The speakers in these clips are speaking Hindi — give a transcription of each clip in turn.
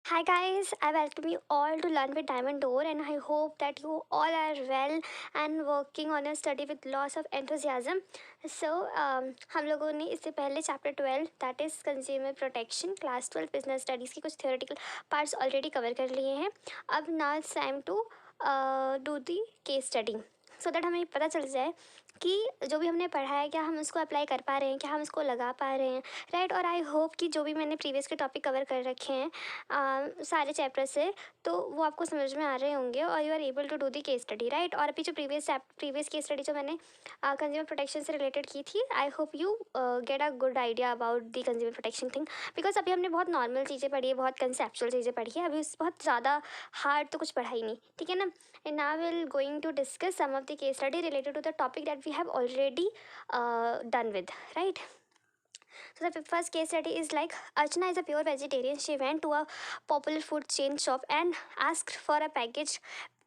Hi guys, I welcome you all to Learn with Diamond Door and I hope that you all are well and working on your study with lots of enthusiasm. हम लोगों ने इससे पहले chapter 12 that is consumer protection class 12 business studies की कुछ थ्योरेटिकल पार्ट्स ऑलरेडी कवर कर लिए हैं. अब now it's time to do the case study so that हमें पता चल जाए कि जो भी हमने पढ़ा है क्या हम उसको अप्लाई कर पा रहे हैं, क्या हम उसको लगा पा रहे हैं, राइट. और आई होप कि जो भी मैंने प्रीवियस के टॉपिक कवर कर रखे हैं सारे चैप्टर से, तो वो आपको समझ में आ रहे होंगे और you are able to do the case study, right. और अभी जो प्रीवियस केस स्टडी जो मैंने कंज्यूमर प्रोटेक्शन से रिलेटेड की थी, आई hope you get a good idea about the consumer protection thing. Because अभी हमने बहुत नॉर्मल चीज़ें पढ़ी है, बहुत कंसेप्चुअल चीज़ें पढ़ी है, अभी बहुत ज़्यादा हार्ड तो कुछ पढ़ा ही नहीं, ठीक है ना. And now will going to discuss some of the case study related to the topic that we have already done with, right? So the first case study is like Archana is a pure vegetarian. She went to a popular food chain shop and asked for a package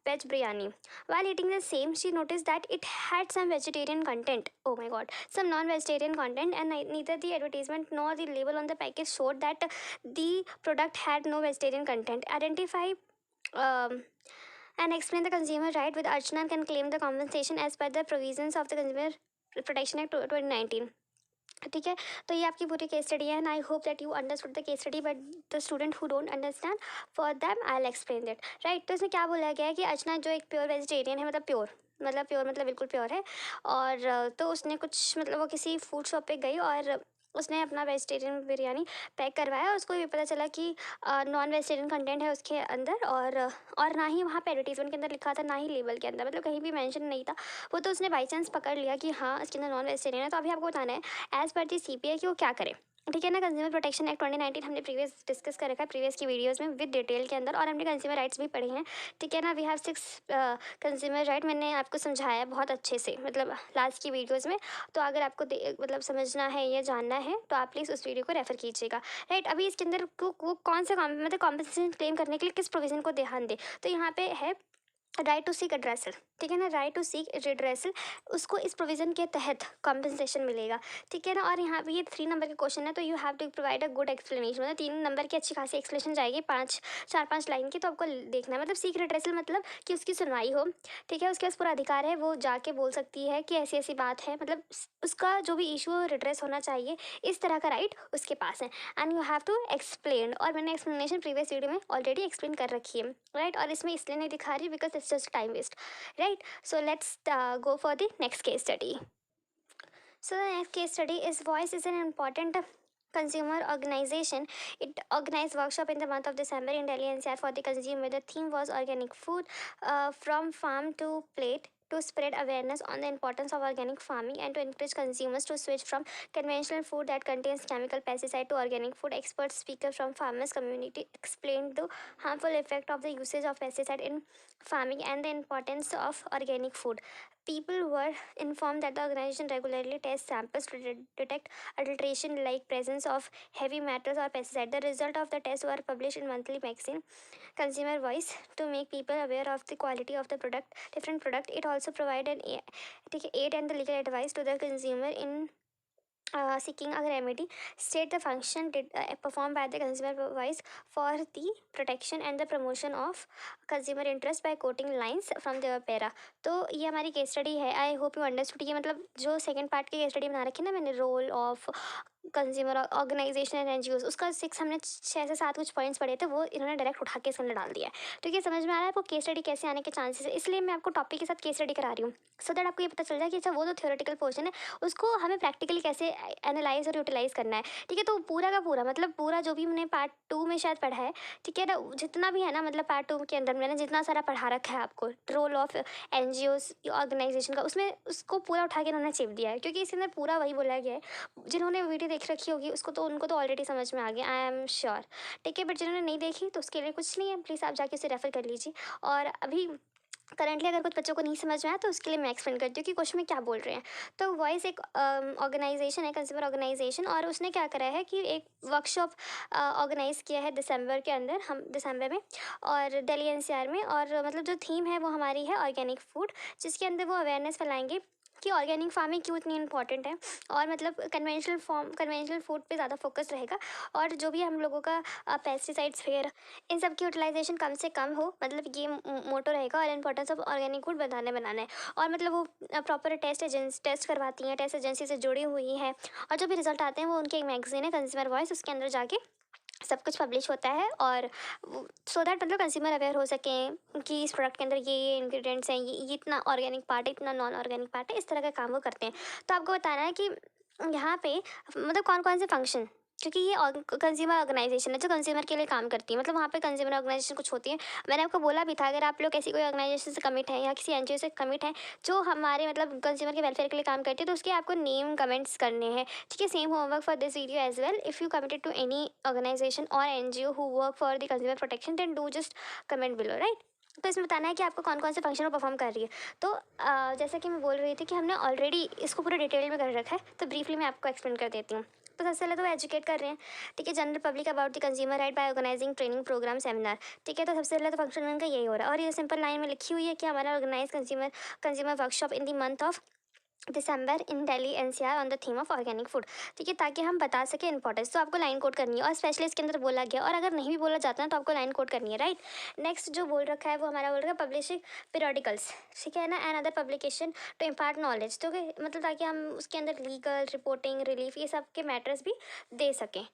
veg biryani. While eating the same, she noticed that it had some vegetarian content. Oh my god, some non-vegetarian content, and neither the advertisement nor the label on the package showed that the product had no vegetarian content. Identify um, and explain the consumer right with Archana can claim the compensation as per the provisions of the Consumer Protection Act 2019. ठीक है. तो ये आपकी पूरी केस स्टडी है and I hope that you understood the case study, but the student who don't understand for them I will explain that, right. तो इसमें क्या बोला गया है कि अर्चना जो एक प्योर वेजिटेरियन है, प्योर मतलब बिल्कुल प्योर है. और तो उसने कुछ मतलब वो किसी फूड शॉप पे गई और उसने अपना वेजिटेरियन बिरयानी पैक करवाया और उसको ये पता चला कि नॉन वेजिटेरियन कंटेंट है उसके अंदर. और ना ही वहाँ पे एडवर्टीजमेंट के अंदर लिखा था, ना ही लेबल के अंदर, मतलब कहीं भी मेंशन नहीं था. वो तो उसने बाई चांस पकड़ लिया कि हाँ इसके अंदर नॉन वेजिटेरियन है. तो अभी आपको बताना है एज पर दी सीपीए कि वो क्या करे, ठीक है ना. कंज्यूमर प्रोटेक्शन एक्ट 2019 हमने प्रीवियस डिस्कस कर रखा है प्रीवियस की वीडियोस में विद डिटेल के अंदर, और हमने कंज्यूमर राइट्स भी पढ़े हैं, ठीक है ना. We have 6 consumer right. मैंने आपको समझाया बहुत अच्छे से, मतलब लास्ट की वीडियोस में. तो अगर आपको मतलब समझना है या जानना है तो आप प्लीज़ उस वीडियो को रेफर कीजिएगा, राइट. अभी इसके अंदर वो कौन सा मतलब कॉम्पनसेशन क्लेम करने के लिए किस प्रोविजन को ध्यान दे, तो यहाँ पे है राइट टू सीक एड्रेसल, ठीक है ना. राइट टू सीक रिड्रेसल, उसको इस प्रोविज़न के तहत कॉम्पनसेशन मिलेगा, ठीक है ना. और यहाँ पे ये 3 नंबर के क्वेश्चन है, तो you have to provide a good explanation, मतलब 3 नंबर की अच्छी खासी एक्सप्लेनेशन जाएगी, 4-5 लाइन की. तो आपको देखना है, मतलब सीक रिड्रेसल मतलब कि उसकी सुनवाई हो, ठीक है. उसके पास पूरा अधिकार है, वो जाके बोल सकती है कि ऐसी ऐसी बात है, मतलब उसका जो भी इशू रिड्रेस होना चाहिए, इस तरह का राइट उसके पास है. And you have to explain, और मैंने एक्सप्लेनेशन प्रीवियस वीडियो में ऑलरेडी एक्सप्लेन कर रखी है, राइट. और इसमें इसलिए नहीं दिखा रही because it's just time waste, right. So let's go for the next case study. So the next case study is Voice is an important consumer organization. It organized workshop in the month of December in Delhi NCR for the consumer. The theme was organic food from farm to plate, to spread awareness on the importance of organic farming and to encourage consumers to switch from conventional food that contains chemical pesticide to organic food. Expert speaker from farmers community explained the harmful effect of the usage of pesticide in farming and the importance of organic food. People were informed that the organization regularly tests samples to detect adulteration like presence of heavy metals or pesticide. The result of the tests were published in monthly magazine Consumer Voice to make people aware of the quality of the different product. It also provided aid and the legal advice to the consumer in seeking a remedy. State the function performed by the consumer voice for the protection and the promotion of consumer interest by quoting lines from the para. तो ये हमारी केस स्टडी है. I hope you understood. ये मतलब जो सेकंड पार्ट की केस स्टडी बना रखी है ना मैंने, role of consumer organisation and NGOs, उसका 6 हमने 6 से 7 कुछ पॉइंट्स पढ़े थे, वो इन्होंने डायरेक्ट उठा के इसके अंदर डाल दिया है. तो ये समझ में आ रहा है आपको केस स्टडी कैसे आने के चांसेस है, इसलिए मैं आपको टॉपिक के साथ केस स्टडी करा रही हूँ, सो दैट आपको ये पता चल जाए कि अच्छा वो तो थ्योरेटिकल पोर्शन है, उसको हमें प्रैक्टिकली कैसे एनालाइज और यूटिलाइज करना है, ठीक है. तो पूरा का पूरा मतलब पूरा जो भी मैंने पार्ट 2 में शायद पढ़ा है, ठीक है ना, जितना भी है ना, मतलब पार्ट 2 के अंदर मैंने जितना सारा पढ़ा रखा है आपको रोल ऑफ एनजीओज ऑर्गेनाइजेशन का, उसमें उसको पूरा उठा के इन्होंने चिप दिया है, क्योंकि इसके अंदर पूरा वही बोला गया है. जिन्होंने वीडियो देख रखी होगी उसको तो उनको तो ऑलरेडी समझ में आ गया, आई एम श्योर, ठीक है. बट जिन्होंने नहीं देखी तो उसके लिए कुछ नहीं है, प्लीज़ आप जाके उसे रेफर कर लीजिए. और अभी करंटली अगर कुछ बच्चों को नहीं समझ में आया तो उसके लिए मैं एक्सप्लेन करती हूँ कि क्वेश्चन में क्या बोल रहे हैं. तो वॉइस एक ऑर्गेनाइजेशन है, कंज्यूमर ऑर्गेनाइजेशन, और उसने क्या करा है कि एक वर्कशॉप ऑर्गेनाइज किया है दिसंबर के अंदर, हम दिसंबर में, और दिल्ली एनसीआर में. और मतलब जो थीम है वो हमारी है ऑर्गेनिक फूड, जिसके अंदर वो अवेयरनेस फैलाएंगे कि ऑर्गेनिक फार्मिंग क्यों इतनी इंपॉर्टेंट है, और मतलब कन्वेंशनल फूड पे ज़्यादा फोकस रहेगा, और जो भी हम लोगों का पेस्टिसाइड्स वगैरह इन सब की यूटिलाइजेशन कम से कम हो, मतलब ये मोटो रहेगा। और इम्पोर्टेंस ऑफ ऑर्गेनिक फूड बनाना है। और मतलब वो प्रॉपर टेस्ट करवाती हैं, टेस्ट एजेंसी से जुड़ी हुई हैं, और जो भी रिजल्ट आते हैं वो उनकी एक मैगजीन है कंज्यूमर वॉइस, उसके अंदर जाके सब कुछ पब्लिश होता है। और सो दैट मतलब कंज्यूमर अवेयर हो सकें कि इस प्रोडक्ट के अंदर ये इंग्रेडिएंट्स हैं, ये इतना ऑर्गेनिक पार्ट है, इतना नॉन ऑर्गेनिक पार्ट है, इस तरह का काम वो करते हैं। तो आपको बताना है कि यहाँ पे मतलब कौन कौन से फंक्शन, क्योंकि ये कंज्यूमर ऑर्गेनाइजेशन है जो कंज्यूमर के लिए काम करती है, मतलब वहाँ पे कंज्यूमर ऑर्गेनाइजेशन कुछ होती है। मैंने आपको बोला भी था, अगर आप लोग ऐसी कोई ऑर्गेनाइजेशन से कमिट है या किसी एनजीओ से कमिट है जो हमारे मतलब कंज्यूमर के वेलफेयर के लिए काम करती है, तो उसके आपको नेम कमेंट्स करने हैं, ठीक है। Same homework for this video as well. If you committed to any organisation और NGO who work for the consumer protection, then do just comment below, right. तो इसमें बताना है कि आपको कौन कौन से फंक्शन परफॉर्म कर रही है। तो जैसा कि मैं बोल रही थी कि हमने ऑलरेडी इसको पूरे डिटेल में कर रखा है, तो ब्रीफली मैं आपको एक्सप्लेन कर देती हूँ। तो सबसे पहले तो वो एजुकेट कर रहे हैं, ठीक है, general public about the consumer right by organising training programme seminar, ठीक है। तो सबसे पहले तो फंक्शन उनका यही हो रहा है, और ये सिंपल लाइन में लिखी हुई है कि हमारा organise consumer workshop in the month of December in Delhi NCR on the theme of organic food, ठीक है, ताकि हम बता सकें इंपॉर्टेंस। तो आपको लाइन कोड करनी है, और स्पेशली इसके अंदर बोला गया, और अगर नहीं भी बोला जाता है तो आपको लाइन कोड करनी है, राइट। नेक्स्ट जो बोल रखा है वो हमारा बोल रखा है पब्लिशिंग पीरियडिकल्स, ठीक है ना, and other publication to impart knowledge, तो मतलब ताकि हम उसके अंदर लीगल रिपोर्टिंग रिलीफ ये सब के मैटर्स भी दे सकें।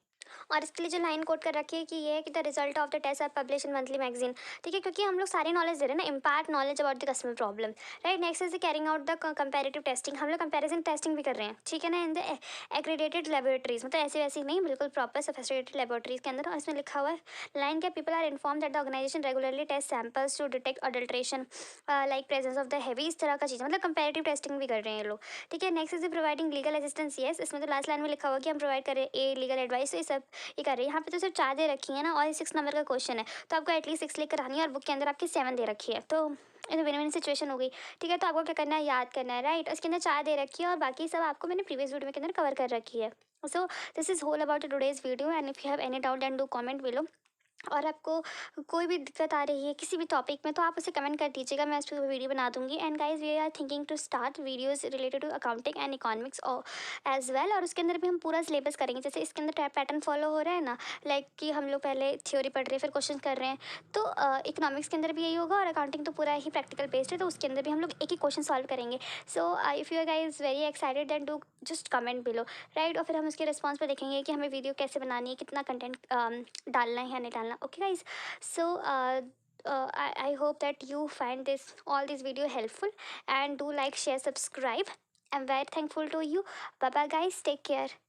और इसके लिए जो लाइन कोट कर रखी है कि ये है कि the result of the test are publish in monthly magazine, ठीक है, क्योंकि हम लोग सारी नॉलेज दे रहे हैं ना, impart knowledge about the customer problem, right. Next is carrying out the comparative testing, हम लोग कंपेरिजन टेस्टिंग भी कर रहे हैं, ठीक है ना, इन द एक्रेडिटेड लेबोरेटरीज, मतलब ऐसी वैसी नहीं, बिल्कुल प्रॉपर सोफिस्टिकेटेड लेबोरेटरीज के अंदर। और इसमें लिखा हुआ है लाइन के people are inform that the organisation regularly test samples to detect adulteration like presence of the heavy, इस तरह का चीज़, मतलब कंपेरेटिव टेस्टिंग भी कर रहे हैं ये लोग, ठीक है। Next is providing legal assistance, yes, इसमें तो लास्ट लाइन में लिखा हुआ कि हम प्रोवाइड करें ए लीगल एडवाइस, तो ये सब ये कर रही है। यहाँ पे तो सिर्फ 4 दे रखी है ना, और 6 नंबर का क्वेश्चन है, तो आपको एटलीस्ट 6 लेकर आनी है, और बुक के अंदर आपकी 7 दे रखी है, तो ये तो विन विन सिचुएशन हो गई, ठीक है। तो आपको क्या करना है, याद करना है, राइट। उसके अंदर 4 दे रखी है, और बाकी सब आपको मैंने प्रीवियस वीडियो के अंदर कवर कर रखी है। So this is whole about today's video, and if you have any doubt and do comment below. और आपको कोई भी दिक्कत आ रही है किसी भी टॉपिक में, तो आप उसे कमेंट कर दीजिएगा, मैं उस पर वीडियो बना दूंगी। And guys we are thinking to start videos related to accounting and economics as well, और उसके अंदर भी हम पूरा सिलेबस करेंगे। जैसे इसके अंदर पैटर्न फॉलो हो रहा है ना, लाइक कि हम लोग पहले थ्योरी पढ़ रहे हैं फिर क्वेश्चन कर रहे हैं, तो इकोनॉमिक्स के अंदर भी यही होगा, और अकाउंटिंग तो पूरा ही प्रैक्टिकल बेस्ड है, तो उसके अंदर भी हम लोग एक ही क्वेश्चन सॉल्व करेंगे। So if you guys very excited then do just comment below, right. और फिर हम उसके रिस्पॉन्स पर देखेंगे कि हमें वीडियो कैसे बनानी है, कितना कंटेंट डालना है या नहीं डालना, okay guys. So I hope that you find all this video helpful, and do like, share, subscribe. I'm very thankful to you. Bye bye guys, take care.